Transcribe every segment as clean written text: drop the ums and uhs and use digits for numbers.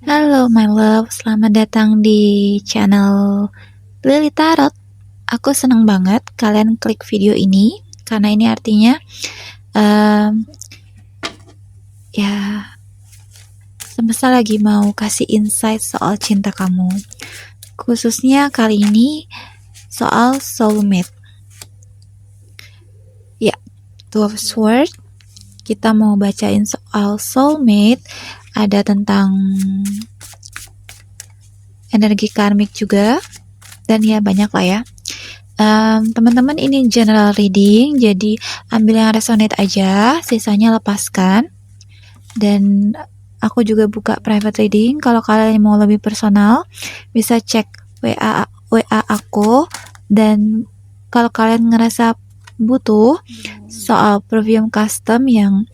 Halo my love, selamat datang di channel Lily Tarot. Aku senang banget kalian klik video ini karena ini artinya em, ya semesta lagi mau kasih insight soal cinta kamu. Khususnya kali ini soal soulmate. Ya, Two of Swords. Kita mau bacain soal soulmate. Ada tentang energi karmik juga. Dan ya banyak lah ya. Teman-teman, ini general reading, jadi ambil yang resonate aja, sisanya lepaskan. Dan aku juga buka private reading. Kalau kalian mau lebih personal, bisa cek WA aku. Dan kalau kalian ngerasa butuh soal perfume custom yang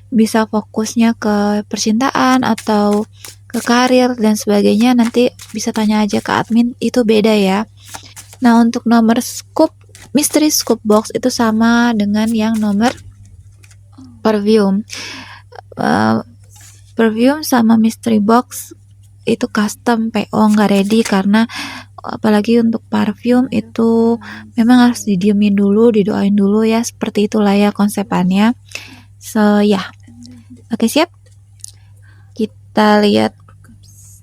bisa fokusnya ke percintaan atau ke karir dan sebagainya, nanti bisa tanya aja ke admin, itu beda ya. Nah, untuk nomor scoop, mystery scoop box itu sama dengan yang nomor perfume. Perfume sama mystery box itu custom PO, nggak ready, karena apalagi untuk parfum itu memang harus didiemin dulu, didoain dulu ya, seperti itulah ya konsepannya. So ya, oke, siap, kita lihat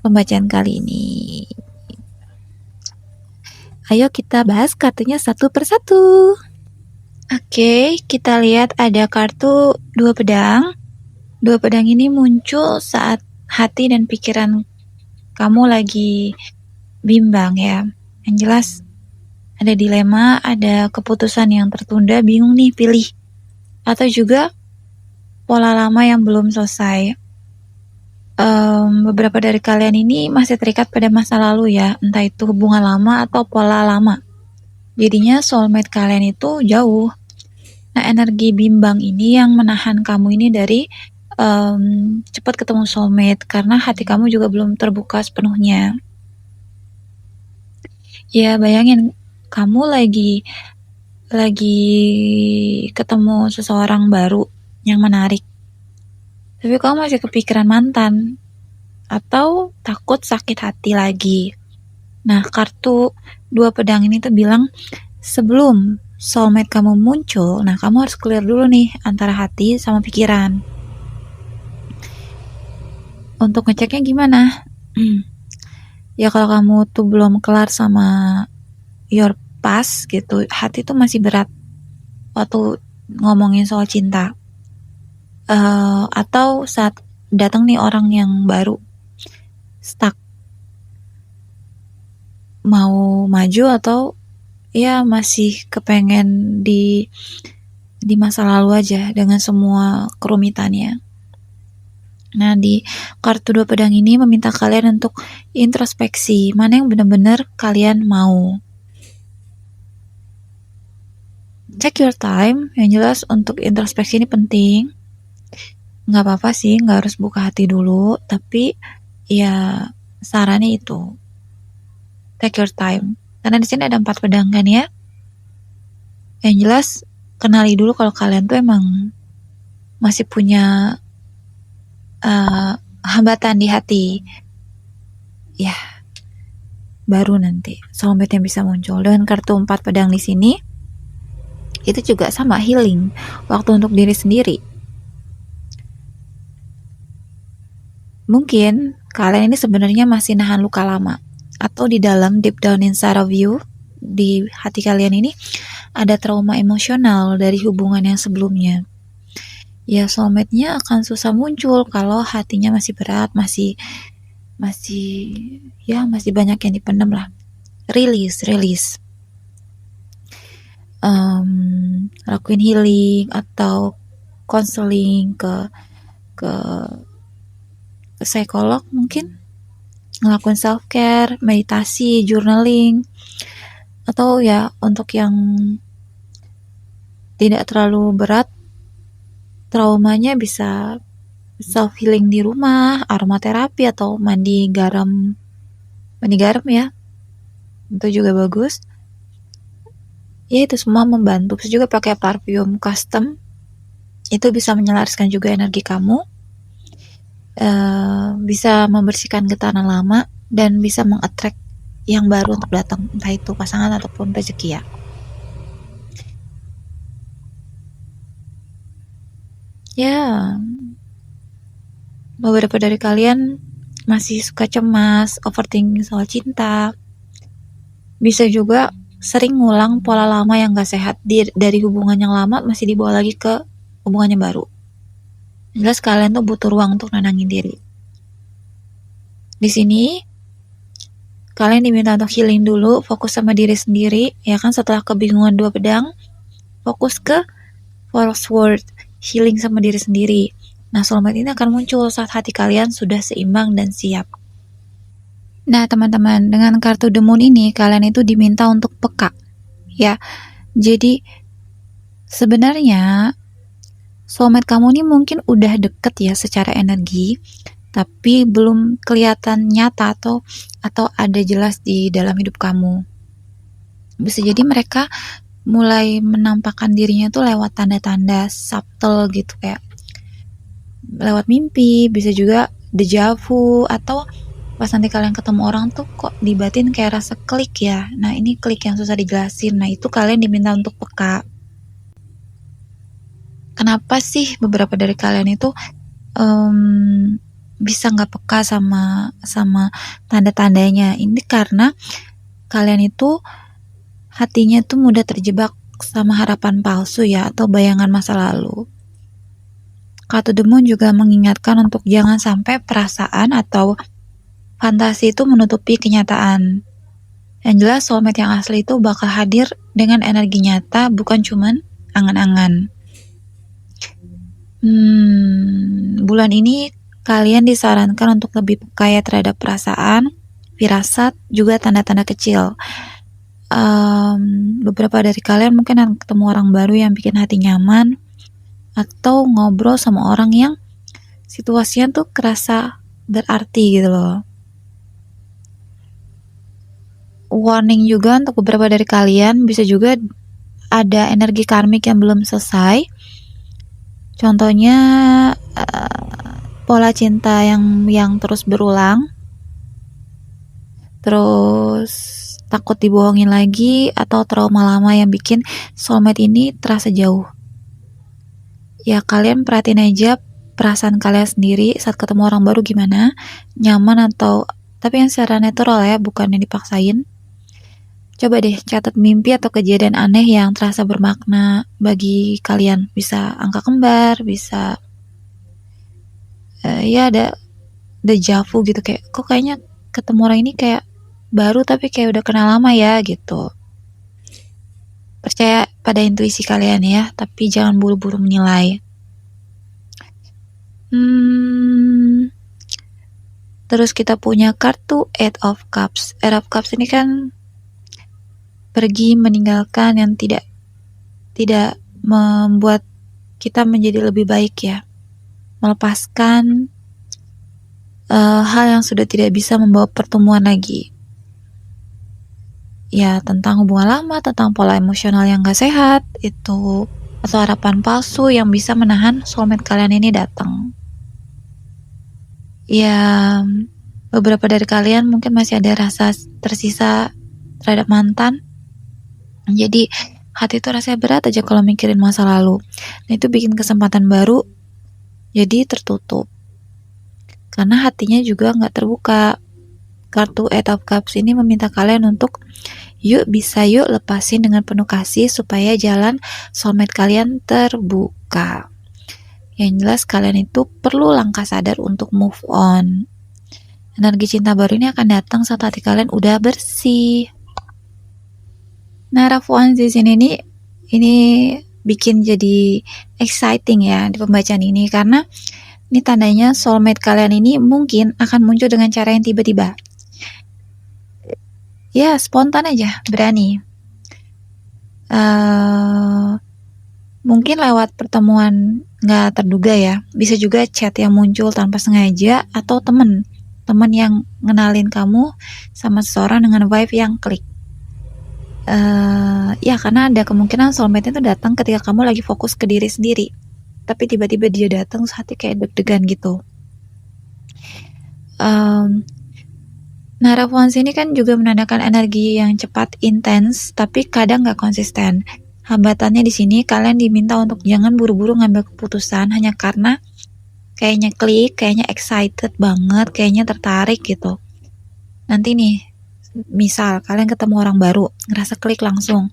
pembacaan kali ini. Ayo kita bahas kartunya satu persatu. Oke, kita lihat ada kartu dua pedang. Dua pedang ini muncul saat hati dan pikiran kamu lagi bimbang ya. Yang jelas ada dilema, ada keputusan yang tertunda, bingung nih pilih. Atau juga pola lama yang belum selesai. Beberapa dari kalian ini masih terikat pada masa lalu ya, entah itu hubungan lama atau pola lama. Jadinya soulmate kalian itu jauh. Nah, energi bimbang ini yang menahan kamu ini dari cepat ketemu soulmate, karena hati kamu juga belum terbuka sepenuhnya. Ya, bayangin kamu lagi ketemu seseorang baru yang menarik, tapi kamu masih kepikiran mantan atau takut sakit hati lagi. Nah, kartu dua pedang ini tuh bilang sebelum soulmate kamu muncul, nah kamu harus clear dulu nih antara hati sama pikiran. Untuk ngeceknya gimana? Ya kalau kamu tuh belum kelar sama your past gitu, hati tuh masih berat waktu ngomongin soal cinta. Atau saat datang nih orang yang baru, stuck, mau maju atau ya masih kepengen di masa lalu aja dengan semua kerumitannya. Nah, di kartu dua pedang ini meminta kalian untuk introspeksi, mana yang benar-benar kalian mau. Check your time, yang jelas untuk introspeksi ini penting. Nggak apa-apa sih, nggak harus buka hati dulu, tapi ya sarannya itu take your time. Karena di sini ada 4 pedang kan ya. Yang jelas kenali dulu kalau kalian tuh emang masih punya hambatan di hati. Ya, baru nanti soulmate yang bisa muncul. Dengan kartu 4 pedang di sini, itu juga sama, healing, waktu untuk diri sendiri. Mungkin kalian ini sebenarnya masih nahan luka lama, atau di dalam deep down inside of you, di hati kalian ini ada trauma emosional dari hubungan yang sebelumnya. Ya, soulmate-nya akan susah muncul kalau hatinya masih berat, masih banyak yang dipendam lah. Release. Lakuin healing atau counseling ke psikolog mungkin, ngelakuin self care, meditasi, journaling, atau ya untuk yang tidak terlalu berat traumanya bisa self healing di rumah, aromaterapi atau mandi garam ya, itu juga bagus. Ya, itu semua membantu. Bisa juga pakai parfum custom, itu bisa menyelaraskan juga energi kamu. bisa membersihkan getaran lama dan bisa meng-attract yang baru untuk datang, entah itu pasangan ataupun rezeki ya. Ya, beberapa dari kalian masih suka cemas, overthinking soal cinta. Bisa juga sering ngulang pola lama yang gak sehat dari hubungan yang lama masih dibawa lagi ke hubungan yang baru. Jelas kalian tuh butuh ruang untuk nenangin diri. Di sini kalian diminta untuk healing dulu, fokus sama diri sendiri, ya kan, setelah kebingungan dua pedang, fokus ke forward, healing sama diri sendiri. Nah, soulmate ini akan muncul saat hati kalian sudah seimbang dan siap. Nah, teman-teman, dengan kartu The Moon ini, kalian itu diminta untuk peka, ya. Jadi, sebenarnya, soulmate kamu ini mungkin udah deket ya secara energi, tapi belum kelihatan nyata atau ada jelas di dalam hidup kamu. Bisa jadi mereka mulai menampakkan dirinya tuh lewat tanda-tanda subtle gitu, kayak lewat mimpi, bisa juga deja vu, atau pas nanti kalian ketemu orang tuh kok di batin kayak rasa klik ya. Nah, ini klik yang susah dijelasin. Nah, itu kalian diminta untuk peka. Kenapa sih beberapa dari kalian itu bisa nggak peka sama tanda-tandanya? Ini karena kalian itu hatinya tuh mudah terjebak sama harapan palsu ya, atau bayangan masa lalu. Kartu The Moon juga mengingatkan untuk jangan sampai perasaan atau fantasi itu menutupi kenyataan. Yang jelas soulmate yang asli itu bakal hadir dengan energi nyata, bukan cuman angan-angan. Bulan ini kalian disarankan untuk lebih peka ya terhadap perasaan, firasat, juga tanda-tanda kecil. Beberapa dari kalian mungkin akan ketemu orang baru yang bikin hati nyaman, atau ngobrol sama orang yang situasinya tuh kerasa berarti gitu loh. Warning juga untuk beberapa dari kalian, bisa juga ada energi karmik yang belum selesai. Contohnya pola cinta yang terus berulang, terus takut dibohongin lagi, atau trauma lama yang bikin soulmate ini terasa jauh. Ya, kalian perhatiin aja perasaan kalian sendiri saat ketemu orang baru gimana, nyaman tapi yang secara natural ya, bukan yang dipaksain. Coba deh catat mimpi atau kejadian aneh yang terasa bermakna bagi kalian. Bisa angka kembar, bisa ya ada deja vu gitu, kayak kok kayaknya ketemu orang ini kayak baru tapi kayak udah kenal lama ya gitu. Percaya pada intuisi kalian ya, tapi jangan buru-buru menilai. Terus kita punya kartu Eight of Cups. Eight of Cups ini kan pergi meninggalkan yang tidak membuat kita menjadi lebih baik ya. Melepaskan hal yang sudah tidak bisa membawa pertemuan lagi. Ya, tentang hubungan lama, tentang pola emosional yang gak sehat, itu, atau harapan palsu yang bisa menahan soulmate kalian ini datang. Ya, beberapa dari kalian mungkin masih ada rasa tersisa terhadap mantan. Jadi, hati itu rasanya berat aja kalau mikirin masa lalu. Nah, itu bikin kesempatan baru jadi tertutup. Karena hatinya juga gak terbuka. Kartu Eight of Cups ini meminta kalian untuk yuk lepasin dengan penuh kasih supaya jalan soulmate kalian terbuka. Yang jelas kalian itu perlu langkah sadar untuk move on. Energi cinta baru ini akan datang saat hati kalian udah bersih. Nah, Rafuan di sini ini bikin jadi exciting ya di pembacaan ini, karena ini tandanya soulmate kalian ini mungkin akan muncul dengan cara yang tiba-tiba. Ya, spontan aja, berani. Mungkin lewat pertemuan gak terduga ya. Bisa juga chat yang muncul tanpa sengaja, atau teman yang ngenalin kamu sama seseorang dengan vibe yang klik. Ya, karena ada kemungkinan soulmate itu datang ketika kamu lagi fokus ke diri sendiri, tapi tiba-tiba dia datang, hati kayak deg-degan gitu. Narafuans ini kan juga menandakan energi yang cepat, intens, tapi kadang nggak konsisten. Hambatannya di sini kalian diminta untuk jangan buru-buru ngambil keputusan hanya karena kayaknya klik, kayaknya excited banget, kayaknya tertarik gitu. Nanti nih, misal kalian ketemu orang baru, ngerasa klik langsung.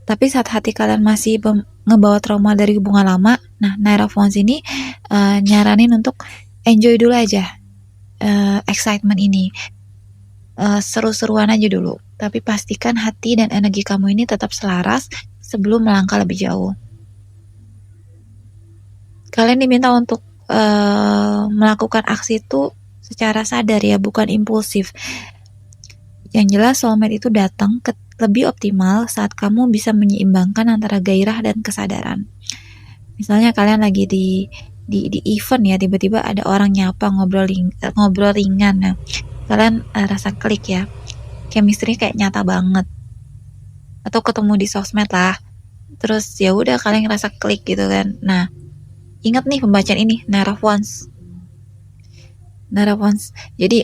Tapi saat hati kalian masih ngebawa trauma dari hubungan lama, nah Narafuans ini nyaranin untuk enjoy dulu aja excitement ini. Seru-seruan aja dulu. Tapi pastikan hati dan energi kamu ini tetap selaras sebelum melangkah lebih jauh. Kalian diminta untuk melakukan aksi itu secara sadar ya, bukan impulsif. Yang jelas soulmate itu datang lebih optimal saat kamu bisa menyeimbangkan antara gairah dan kesadaran. Misalnya kalian lagi di event ya, tiba-tiba ada orang nyapa, ngobrol ringan. Nah, kalian rasa klik ya, chemistry kayak nyata banget. Atau ketemu di sosmed lah, terus ya udah kalian ngerasa klik gitu kan. Nah, ingat nih pembacaan ini, Narafuans. Jadi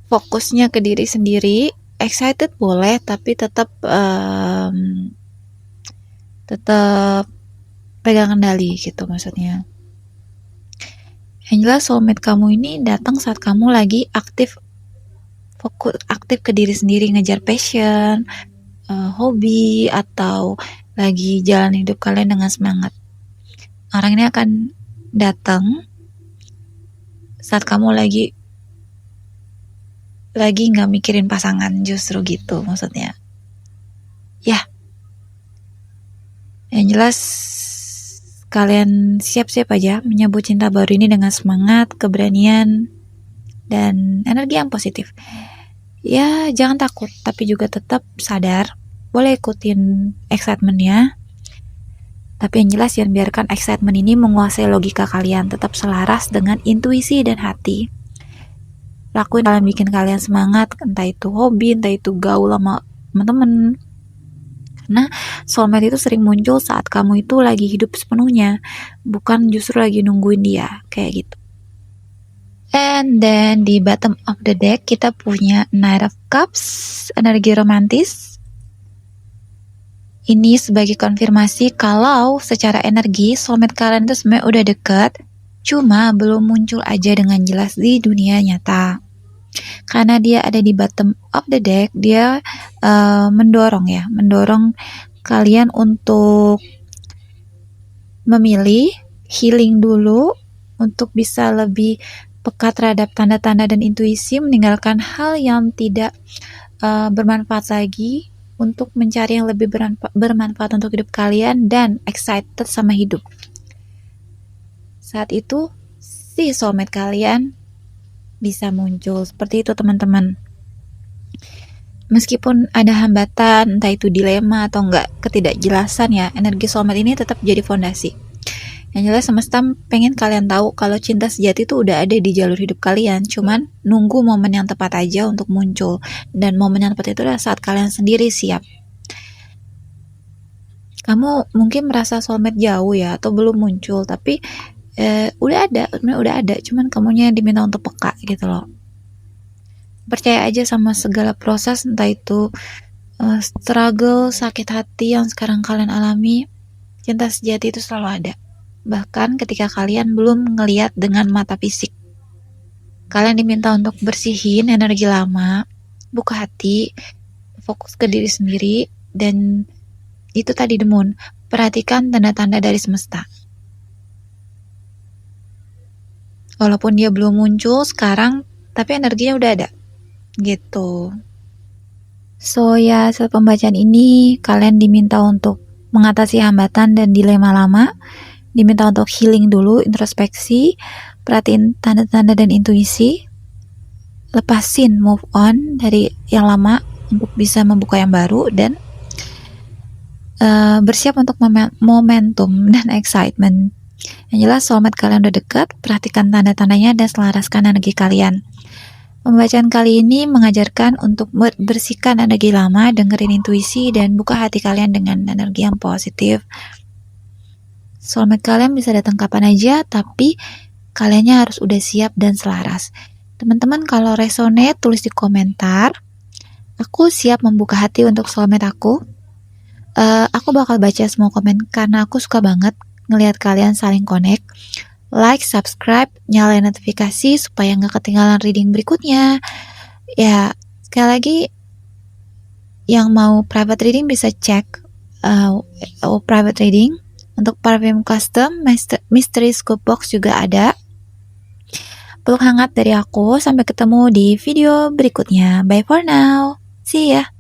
fokusnya ke diri sendiri, excited boleh, tapi tetap pegang kendali gitu maksudnya. Yang jelas soulmate kamu ini datang saat kamu lagi aktif ke diri sendiri, ngejar passion, hobi, atau lagi jalan hidup kalian dengan semangat. Orang ini akan datang saat kamu lagi nggak mikirin pasangan, justru gitu maksudnya. Ya, yang jelas kalian siap-siap aja menyambut cinta baru ini dengan semangat, keberanian, dan energi yang positif. Ya, jangan takut, tapi juga tetap sadar. Boleh ikutin excitementnya, tapi yang jelas jangan biarkan excitement ini menguasai logika kalian. Tetap selaras dengan intuisi dan hati. Lakuin kalian bikin kalian semangat, entah itu hobi, entah itu gaul sama teman-teman. Karena soulmate itu sering muncul saat kamu itu lagi hidup sepenuhnya, bukan justru lagi nungguin dia, kayak gitu. And then di bottom of the deck kita punya Knight of Cups, energi romantis. Ini sebagai konfirmasi kalau secara energi soulmate kalian itu sebenarnya udah dekat, cuma belum muncul aja dengan jelas di dunia nyata. Karena dia ada di bottom of the deck, dia mendorong kalian untuk memilih, healing dulu untuk bisa lebih peka terhadap tanda-tanda dan intuisi, meninggalkan hal yang tidak bermanfaat lagi untuk mencari yang lebih bermanfaat untuk hidup kalian dan excited sama hidup. Saat itu si soulmate kalian bisa muncul. Seperti itu teman-teman. Meskipun ada hambatan, entah itu dilema atau enggak ketidakjelasan ya, energi soulmate ini tetap jadi fondasi. Yang jelas semesta pengen kalian tahu kalau cinta sejati itu udah ada di jalur hidup kalian, cuman nunggu momen yang tepat aja untuk muncul. Dan momen yang tepat itu adalah saat kalian sendiri siap. Kamu mungkin merasa soulmate jauh ya, atau belum muncul, tapi udah ada, cuman kamunya yang diminta untuk peka gitu loh. Percaya aja sama segala proses, entah itu struggle, sakit hati yang sekarang kalian alami, cinta sejati itu selalu ada. Bahkan ketika kalian belum ngelihat dengan mata fisik. Kalian diminta untuk bersihin energi lama, buka hati, fokus ke diri sendiri, dan itu tadi The Moon, perhatikan tanda-tanda dari semesta. Walaupun dia belum muncul sekarang, tapi energinya udah ada. Gitu. So ya, saat pembacaan ini kalian diminta untuk mengatasi hambatan dan dilema lama, diminta untuk healing dulu, introspeksi, perhatiin tanda-tanda dan intuisi, lepasin, move on dari yang lama untuk bisa membuka yang baru, dan bersiap untuk momentum dan excitement. Yang jelas soulmate kalian udah dekat, perhatikan tanda-tandanya dan selaraskan energi kalian. Pembacaan kali ini mengajarkan untuk bersihkan energi lama, dengerin intuisi, dan buka hati kalian dengan energi yang positif. Soulmate kalian bisa datang kapan aja, tapi kaliannya harus udah siap dan selaras. Teman-teman kalau resonate tulis di komentar. Aku siap membuka hati untuk soulmate aku. Aku bakal baca semua komen karena aku suka banget ngelihat kalian saling connect. Like, subscribe, nyalain notifikasi supaya nggak ketinggalan reading berikutnya. Ya, sekali lagi yang mau private reading bisa cek private reading. Untuk parfum custom, mystery scoop box juga ada. Peluk hangat dari aku, sampai ketemu di video berikutnya. Bye for now. See ya.